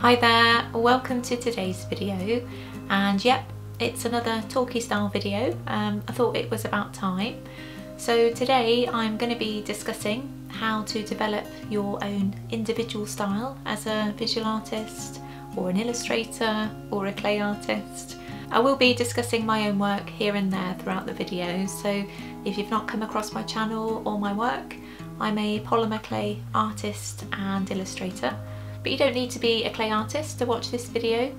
Hi there, welcome to today's video, and yep, it's another talkie style video. I thought it was about time. So today I'm going to be discussing how to develop your own individual style as a visual artist or an illustrator or a clay artist. I will be discussing my own work here and there throughout the video, so if you've not come across my channel or my work, I'm a polymer clay artist and illustrator. But you don't need to be a clay artist to watch this video.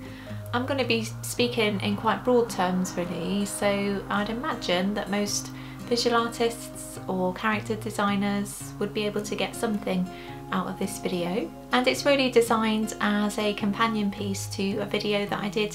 I'm going to be speaking in quite broad terms really, so I'd imagine that most visual artists or character designers would be able to get something out of this video. And it's really designed as a companion piece to a video that I did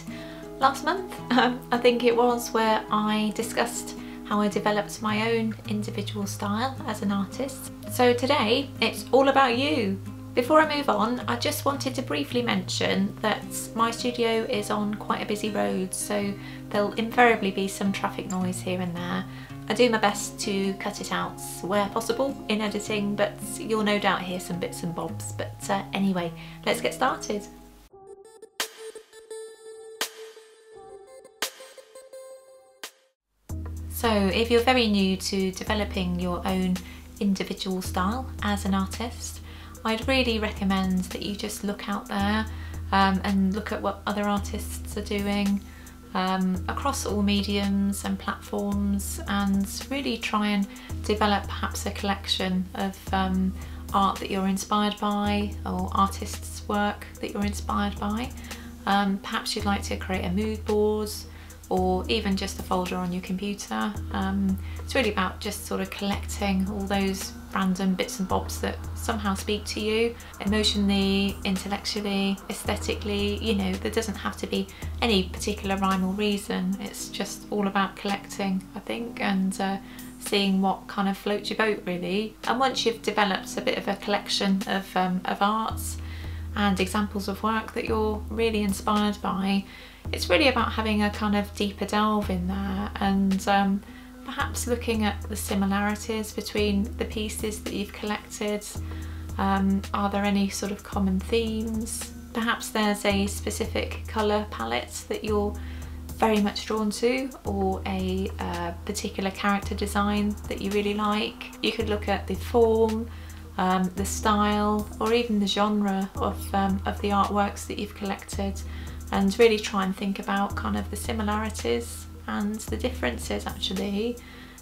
last month, I think it was, where I discussed how I developed my own individual style as an artist. So today it's all about you. Before I move on, I just wanted to briefly mention that my studio is on quite a busy road, so there'll invariably be some traffic noise here and there. I do my best to cut it out where possible in editing, but you'll no doubt hear some bits and bobs. But anyway, let's get started. So if you're very new to developing your own individual style as an artist, I'd really recommend that you just look out there and look at what other artists are doing across all mediums and platforms, and really try and develop perhaps a collection of art that you're inspired by, or artists' work that you're inspired by. Perhaps you'd like to create a mood board, or even just a folder on your computer. It's really about just sort of collecting all those random bits and bobs that somehow speak to you emotionally, intellectually, aesthetically. You know, there doesn't have to be any particular rhyme or reason. It's just all about collecting, I think, and seeing what kind of floats your boat really. And once you've developed a bit of a collection of arts and examples of work that you're really inspired by, it's really about having a kind of deeper delve in there, and perhaps looking at the similarities between the pieces that you've collected. Are there any sort of common themes? Perhaps there's a specific colour palette that you're very much drawn to, or a particular character design that you really like. You could look at the form, the style, or even the genre of the artworks that you've collected, and really try and think about kind of the similarities and the differences actually,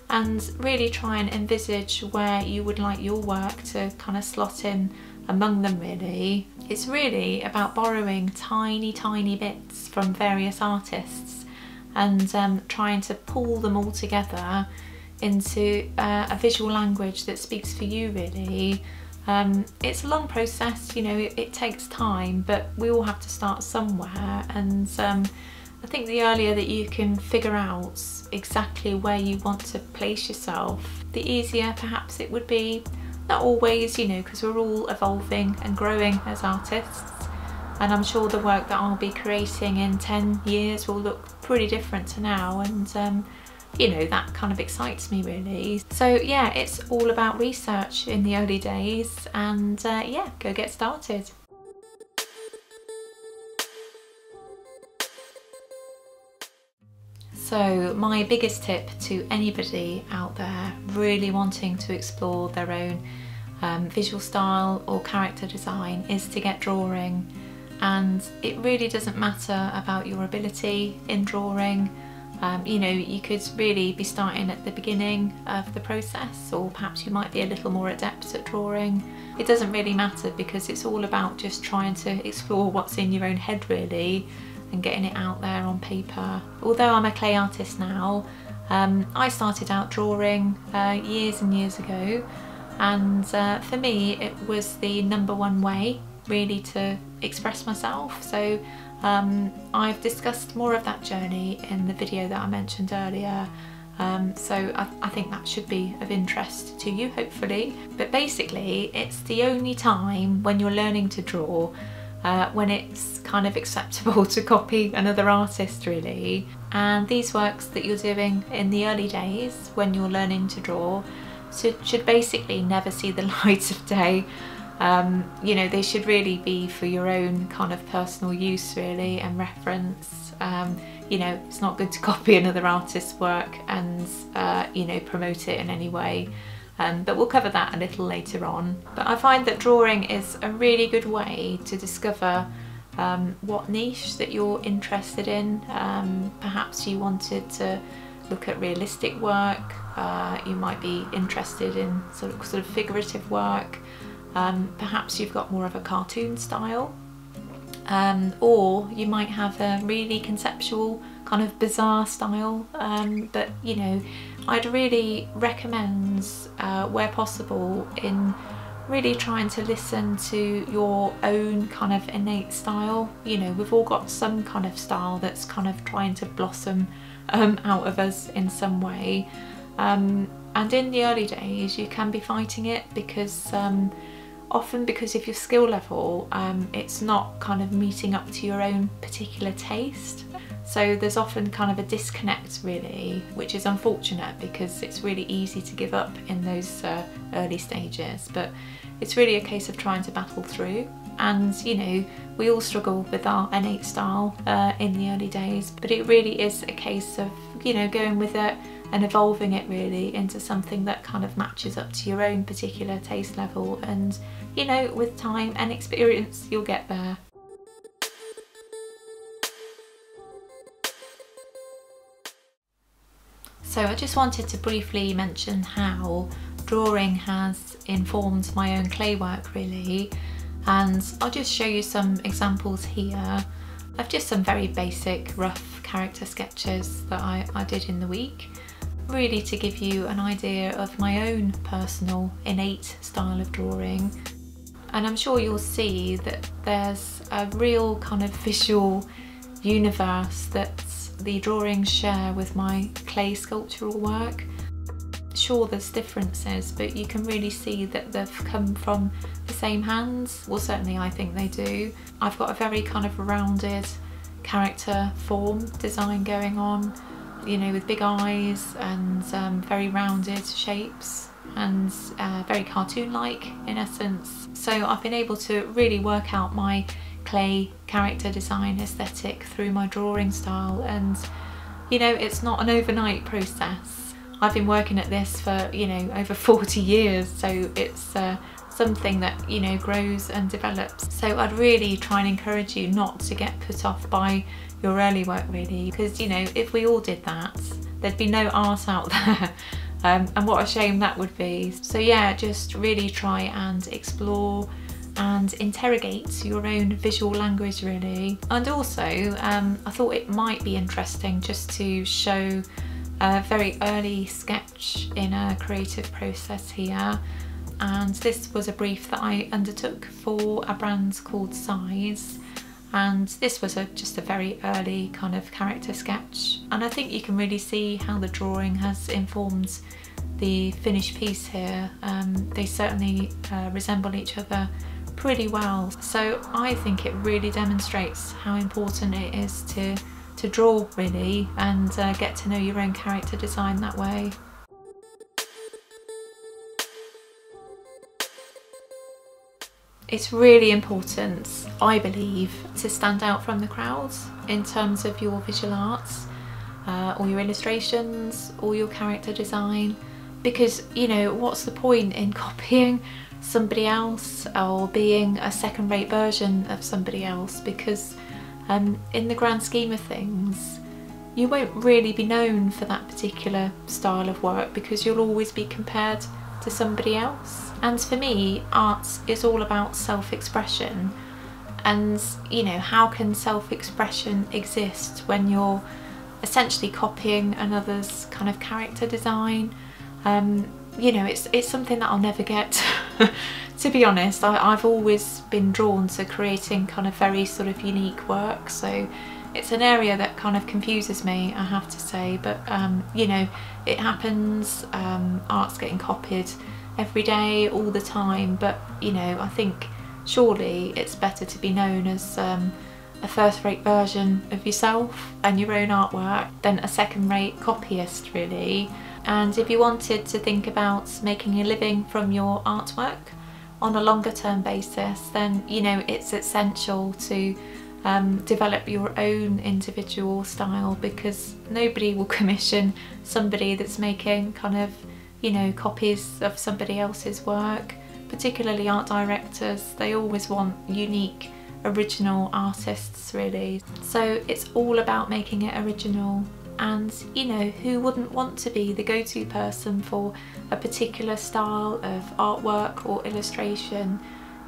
and really try and envisage where you would like your work to kind of slot in among them really. It's really about borrowing tiny bits from various artists and trying to pull them all together into a visual language that speaks for you really. It's a long process, you know, it takes time, but we all have to start somewhere, and I think the earlier that you can figure out exactly where you want to place yourself, the easier perhaps it would be. Not always, you know, because we're all evolving and growing as artists, and I'm sure the work that I'll be creating in 10 years will look pretty different to now, and you know, that kind of excites me really. So yeah, it's all about research in the early days, and yeah, go get started. So my biggest tip to anybody out there really wanting to explore their own visual style or character design is to get drawing. And it really doesn't matter about your ability in drawing. You know, you could really be starting at the beginning of the process, or perhaps you might be a little more adept at drawing. It doesn't really matter, because it's all about just trying to explore what's in your own head really, and getting it out there on paper. Although I'm a clay artist now, I started out drawing years and years ago, and for me it was the #1 way really to express myself. So I've discussed more of that journey in the video that I mentioned earlier, so I think that should be of interest to you, hopefully. But basically it's the only time when you're learning to draw when it's kind of acceptable to copy another artist really. And these works that you're doing in the early days when you're learning to draw should basically never see the light of day. You know, they should really be for your own kind of personal use really and reference. You know, it's not good to copy another artist's work and you know, promote it in any way. But we'll cover that a little later on. But I find that drawing is a really good way to discover what niche that you're interested in. Perhaps you wanted to look at realistic work, you might be interested in sort of figurative work, perhaps you've got more of a cartoon style, or you might have a really conceptual kind of bizarre style. But you know, I'd really recommend where possible in really trying to listen to your own kind of innate style. You know, we've all got some kind of style that's kind of trying to blossom out of us in some way, and in the early days you can be fighting it because often because of your skill level, it's not kind of meeting up to your own particular taste. So there's often kind of a disconnect really, which is unfortunate because it's really easy to give up in those early stages, but it's really a case of trying to battle through. And you know, we all struggle with our innate style in the early days, but it really is a case of, you know, going with it and evolving it really into something that kind of matches up to your own particular taste level. And you know, with time and experience, you'll get there. So I just wanted to briefly mention how drawing has informed my own clay work really, and I'll just show you some examples here of just some very basic rough character sketches that I did in the week, really to give you an idea of my own personal innate style of drawing. And I'm sure you'll see that there's a real kind of visual universe that the drawings share with my clay sculptural work. Sure, there's differences, but you can really see that they've come from the same hands. Well, certainly I think they do. I've got a very kind of rounded character form design going on, you know, with big eyes and very rounded shapes and very cartoon-like in essence. So I've been able to really work out my clay character design aesthetic through my drawing style, and you know, it's not an overnight process. I've been working at this for, you know, over 40 years, so it's something that, you know, grows and develops. So I'd really try and encourage you not to get put off by your early work really, because you know, if we all did that, there'd be no art out there. And what a shame that would be. So yeah, just really try and explore and interrogate your own visual language really. And also I thought it might be interesting just to show a very early sketch in a creative process here, and this was a brief that I undertook for a brand called Size, and this was just a very early kind of character sketch, and I think you can really see how the drawing has informed the finished piece here. They certainly resemble each other pretty well, so I think it really demonstrates how important it is to draw really and get to know your own character design that way. It's really important, I believe, to stand out from the crowds in terms of your visual arts, or your illustrations, or your character design, because you know, what's the point in copying somebody else or being a second-rate version of somebody else, because in the grand scheme of things you won't really be known for that particular style of work because you'll always be compared to somebody else. And for me, art is all about self-expression, and you know, how can self-expression exist when you're essentially copying another's kind of character design? You know, it's something that I'll never get. To be honest, I've always been drawn to creating kind of very sort of unique work, so it's an area that kind of confuses me, I have to say. But you know, it happens. Art's getting copied every day, all the time, but you know, I think surely it's better to be known as a first-rate version of yourself and your own artwork than a second-rate copyist really. And if you wanted to think about making a living from your artwork, on a longer term basis, then you know it's essential to develop your own individual style, because nobody will commission somebody that's making kind of, you know, copies of somebody else's work. Particularly art directors, they always want unique, original artists really. So it's all about making it original, and you know, who wouldn't want to be the go-to person for a particular style of artwork or illustration?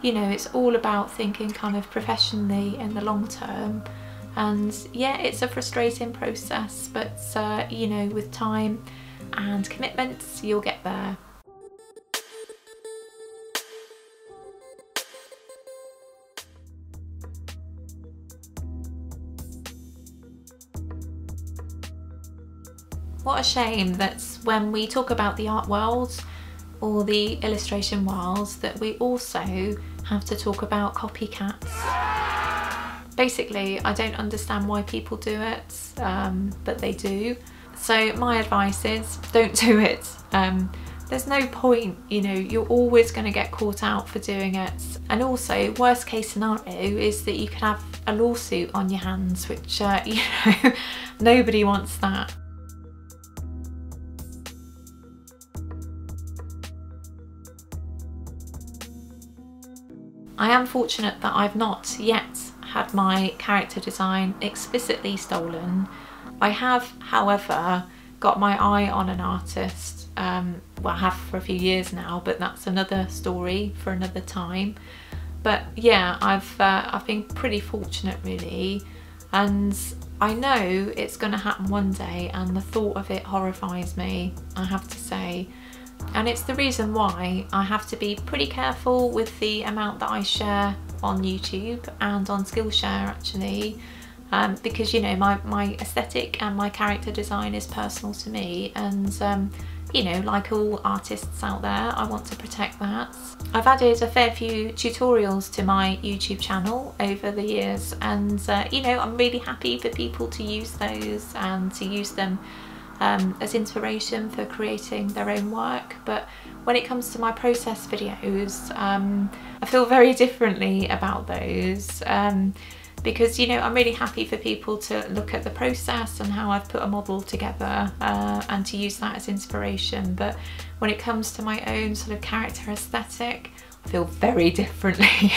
You know, it's all about thinking kind of professionally in the long term. And yeah, it's a frustrating process, but you know, with time and commitments, you'll get there. What a shame that when we talk about the art world or the illustration world, that we also have to talk about copycats. Basically, I don't understand why people do it, but they do. So my advice is, don't do it. There's no point, you know, you're always going to get caught out for doing it. And also, worst case scenario is that you could have a lawsuit on your hands, which, you know, nobody wants that. I am fortunate that I've not yet had my character design explicitly stolen. I have, however, got my eye on an artist. Well, I have for a few years now, but that's another story for another time. But yeah, I've been pretty fortunate really, and I know it's going to happen one day, and the thought of it horrifies me, I have to say. And it's the reason why I have to be pretty careful with the amount that I share on YouTube and on Skillshare actually, because you know, my aesthetic and my character design is personal to me, and you know, like all artists out there, I want to protect that. I've added a fair few tutorials to my YouTube channel over the years, and you know, I'm really happy for people to use those and to use them as inspiration for creating their own work. But when it comes to my process videos, I feel very differently about those, because you know, I'm really happy for people to look at the process and how I've put a model together, and to use that as inspiration. But when it comes to my own sort of character aesthetic, I feel very differently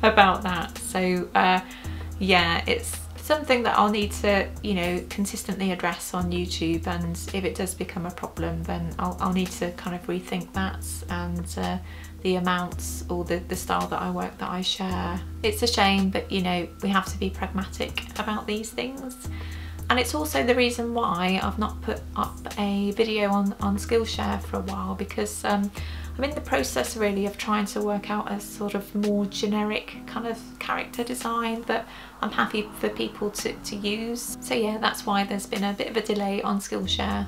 about that. So yeah, it's something that I'll need to, you know, consistently address on YouTube, and if it does become a problem, then I'll need to kind of rethink that, and the amounts or the style that I share. It's a shame, but you know, we have to be pragmatic about these things. And it's also the reason why I've not put up a video on Skillshare for a while, because I'm in the process really of trying to work out a sort of more generic kind of character design that I'm happy for people to use. So yeah, that's why there's been a bit of a delay on Skillshare,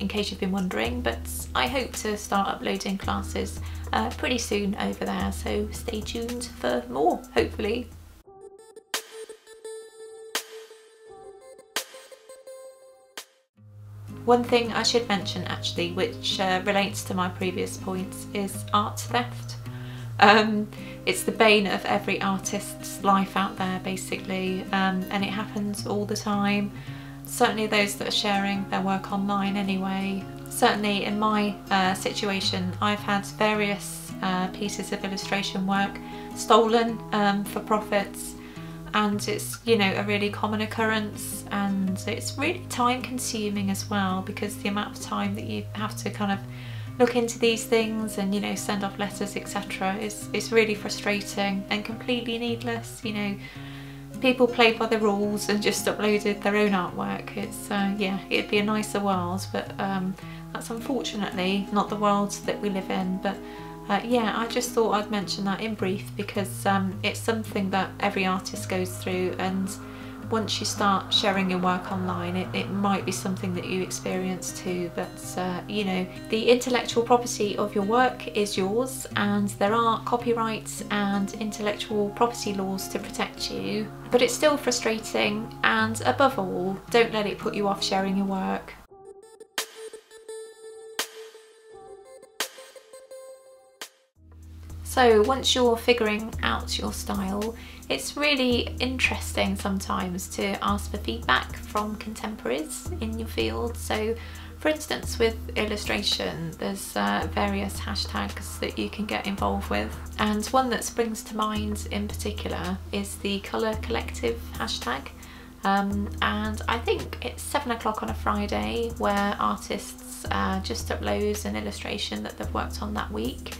in case you've been wondering, but I hope to start uploading classes pretty soon over there, so stay tuned for more, hopefully. One thing I should mention actually, which relates to my previous points, is art theft. It's the bane of every artist's life out there basically, and it happens all the time. Certainly those that are sharing their work online anyway. Certainly in my situation, I've had various pieces of illustration work stolen for profits. And it's, you know, a really common occurrence, and it's really time consuming as well, because the amount of time that you have to kind of look into these things and, you know, send off letters, etc. is really frustrating and completely needless. You know, people played by the rules and just uploaded their own artwork. It's yeah, it'd be a nicer world, but that's unfortunately not the world that we live in. But yeah, I just thought I'd mention that in brief, because it's something that every artist goes through, and once you start sharing your work online, it might be something that you experience too. But you know, the intellectual property of your work is yours, and there are copyrights and intellectual property laws to protect you, but it's still frustrating, and above all, don't let it put you off sharing your work. So once you're figuring out your style, it's really interesting sometimes to ask for feedback from contemporaries in your field. So for instance, with illustration, there's various hashtags that you can get involved with. And one that springs to mind in particular is the Colour Collective hashtag. And I think it's 7 o'clock on a Friday where artists just upload an illustration that they've worked on that week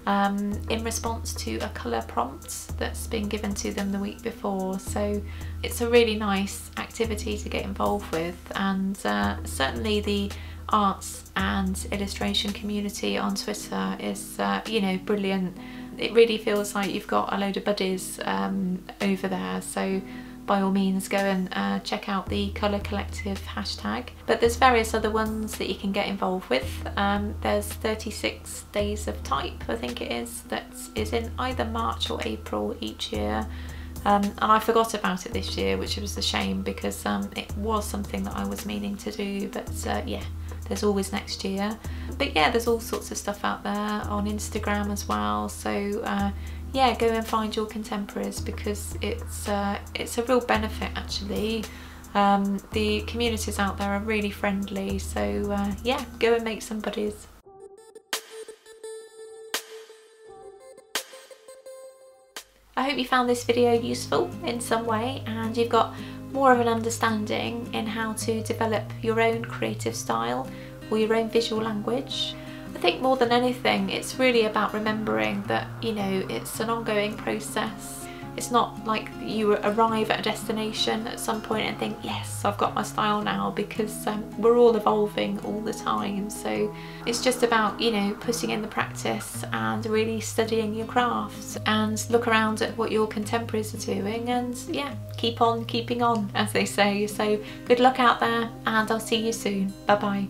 in response to a colour prompt that's been given to them the week before. So it's a really nice activity to get involved with, and certainly the arts and illustration community on Twitter is you know, brilliant. It really feels like you've got a load of buddies over there, so by all means go and check out the Colour Collective hashtag. But there's various other ones that you can get involved with. There's 36 Days of Type, I think it is, that is in either March or April each year. And I forgot about it this year, which was a shame, because it was something that I was meaning to do, but yeah, there's always next year. But yeah, there's all sorts of stuff out there on Instagram as well, so yeah, go and find your contemporaries, because it's a real benefit actually. The communities out there are really friendly, so yeah, go and make some buddies. I hope you found this video useful in some way and you've got more of an understanding in how to develop your own creative style or your own visual language. I think more than anything, it's really about remembering that, you know, it's an ongoing process. It's not like you arrive at a destination at some point and think, yes, I've got my style now, because we're all evolving all the time. So it's just about, you know, putting in the practice and really studying your crafts, and look around at what your contemporaries are doing, and yeah, keep on keeping on, as they say. So good luck out there, and I'll see you soon. Bye bye.